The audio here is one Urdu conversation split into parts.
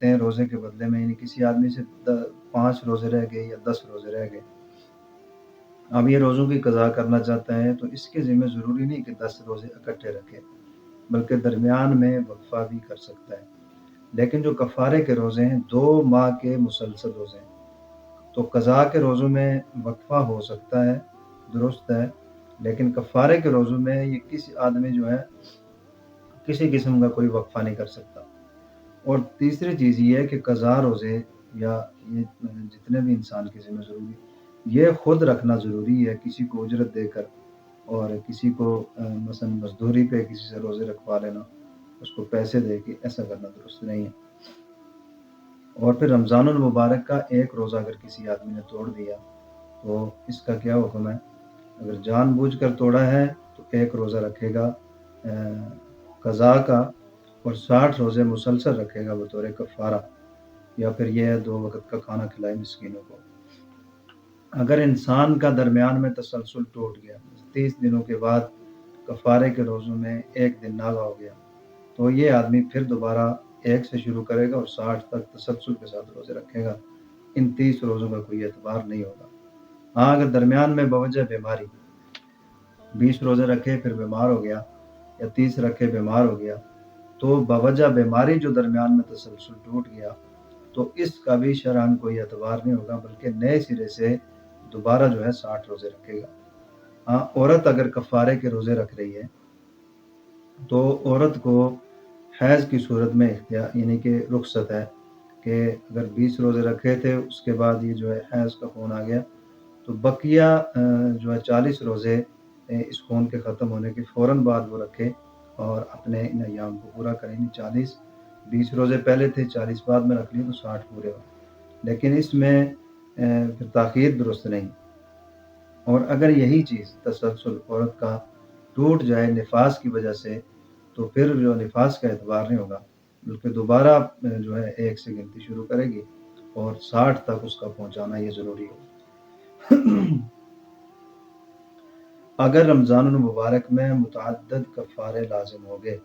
ہیں روزے کے بدلے میں، یعنی کسی آدمی سے 5 روزے رہ گئے یا 10 روزے رہ گئے، اب یہ روزوں کی قضا کرنا چاہتا ہے تو اس کے ذمہ ضروری نہیں کہ 10 روزے اکٹھے رکھے، بلکہ درمیان میں وقفہ بھی کر سکتا ہے۔ لیکن جو کفارے کے روزے ہیں 2 ماہ کے مسلسل روزے ہیں، تو قضا کے روزوں میں وقفہ ہو سکتا ہے، درست ہے، لیکن کفارے کے روزوں میں یہ کسی آدمی جو ہے کسی قسم کا کوئی وقفہ نہیں کر سکتا۔ اور تیسری چیز یہ ہے کہ قضا روزے یا یہ جتنے بھی انسان کے ذمہ ضروری یہ خود رکھنا ضروری ہے، کسی کو اجرت دے کر اور کسی کو مثلا مزدوری پہ کسی سے روزے رکھوا لینا، اس کو پیسے دے کے، ایسا کرنا درست نہیں ہے۔ اور پھر رمضان المبارک کا ایک روزہ اگر کسی آدمی نے توڑ دیا تو اس کا کیا حکم ہے؟ اگر جان بوجھ کر توڑا ہے تو ایک روزہ رکھے گا قضا کا، اور 60 روزے مسلسل رکھے گا بطور کفارہ، یا پھر یہ 2 وقت کا کھانا کھلائے مسکینوں کو۔ اگر انسان کا درمیان میں تسلسل ٹوٹ گیا، 30 دنوں کے بعد کفارے کے روزوں میں ایک دن ناغہ ہو گیا، تو یہ آدمی پھر دوبارہ 1 سے شروع کرے گا اور 60 تک تسلسل کے ساتھ روزے رکھے گا۔ ان 30 روزوں کا کوئی اعتبار نہیں ہوگا۔ ہاں، اگر درمیان میں بوجہ بیماری 20 روزے رکھے پھر بیمار ہو گیا، یا 30 رکھے بیمار ہو گیا، تو بوجہ بیماری جو درمیان میں تسلسل ٹوٹ گیا تو اس کا بھی شرعاً کوئی اعتبار نہیں ہوگا، بلکہ نئے سرے سے دوبارہ جو ہے 60 روزے رکھے گا۔ ہاں، عورت اگر کفارے کے روزے رکھ رہی ہے تو عورت کو حیض کی صورت میں اختیار، یعنی کہ رخصت ہے کہ اگر 20 روزے رکھے تھے اس کے بعد یہ جو ہے حیض کا خون آ گیا تو بقیہ جو ہے 40 روزے اس خون کے ختم ہونے کے فوراً بعد وہ رکھے اور اپنے ان ایام کو پورا کریں۔ 20 روزے پہلے تھے، 40 بعد میں رکھ لیے تو 60 پورے ہو، لیکن اس میں پھر تاخیر درست نہیں۔ اور اگر یہی چیز تسلسل عورت کا ٹوٹ جائے نفاس کی وجہ سے تو پھر جو نفاس کا اعتبار نہیں ہوگا، بلکہ دوبارہ جو ہے 1 سے گنتی شروع کرے گی اور 60 تک اس کا پہنچانا یہ ضروری ہوگا۔ اگر رمضان المبارک میں متعدد کفارے لازم ہو گئے،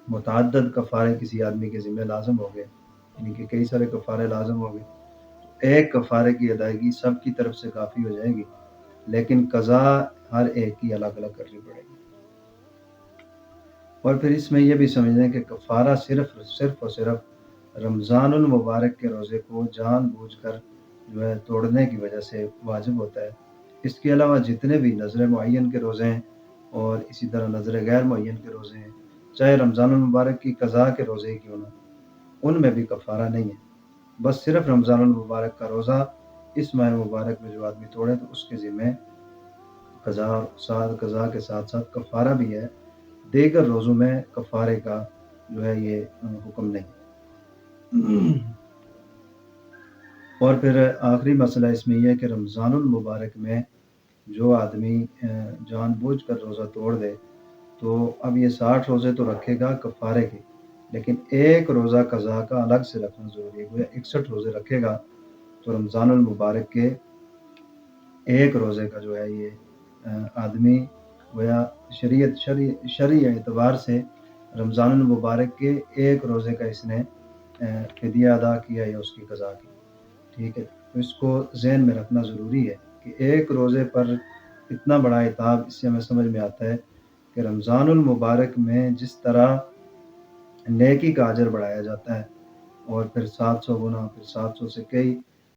متعدد کفارے کسی آدمی کے ذمہ لازم ہو گئے، یعنی کہ کئی سارے کفارے لازم ہو گئے، تو ایک کفارے کی ادائیگی سب کی طرف سے کافی ہو جائے گی، لیکن قضا ہر ایک کی الگ الگ کرنی پڑے گی۔ اور پھر اس میں یہ بھی سمجھیں کہ کفارہ صرف اور صرف رمضان المبارک کے روزے کو جان بوجھ کر جو ہے توڑنے کی وجہ سے واجب ہوتا ہے۔ اس کے علاوہ جتنے بھی نظر معین کے روزے ہیں اور اسی طرح نظر غیر معین کے روزے ہیں، چاہے رمضان المبارک کی قضا کے روزے کیوں نہ، ان میں بھی کفارہ نہیں ہے۔ بس صرف رمضان المبارک کا روزہ اس ماہ مبارک میں جو آدمی توڑے تو اس کے ذمہ قضا کے ساتھ ساتھ کفارہ بھی ہے، دیگر روزوں میں کفارے کا جو ہے یہ حکم نہیں۔ اور پھر آخری مسئلہ اس میں یہ ہے کہ رمضان المبارک میں جو آدمی جان بوجھ کر روزہ توڑ دے تو اب یہ 60 روزے تو رکھے گا کفارے کے، لیکن ایک روزہ قضا کا الگ سے رکھنا ضروری ہے۔ وہ 61 روزے رکھے گا تو رمضان المبارک کے ایک روزے کا جو ہے یہ آدمی گویا شرعی اعتبار سے رمضان المبارک کے ایک روزے کا اس نے فدیہ ادا کیا یا اس کی قضا کی، ٹھیک ہے۔ تو اس کو ذہن میں رکھنا ضروری ہے کہ ایک روزے پر اتنا بڑا عتاب، اس سے ہمیں سمجھ میں آتا ہے کہ رمضان المبارک میں جس طرح نیکی کا اجر بڑھایا جاتا ہے اور پھر 700 گنا، پھر 700 سے کئی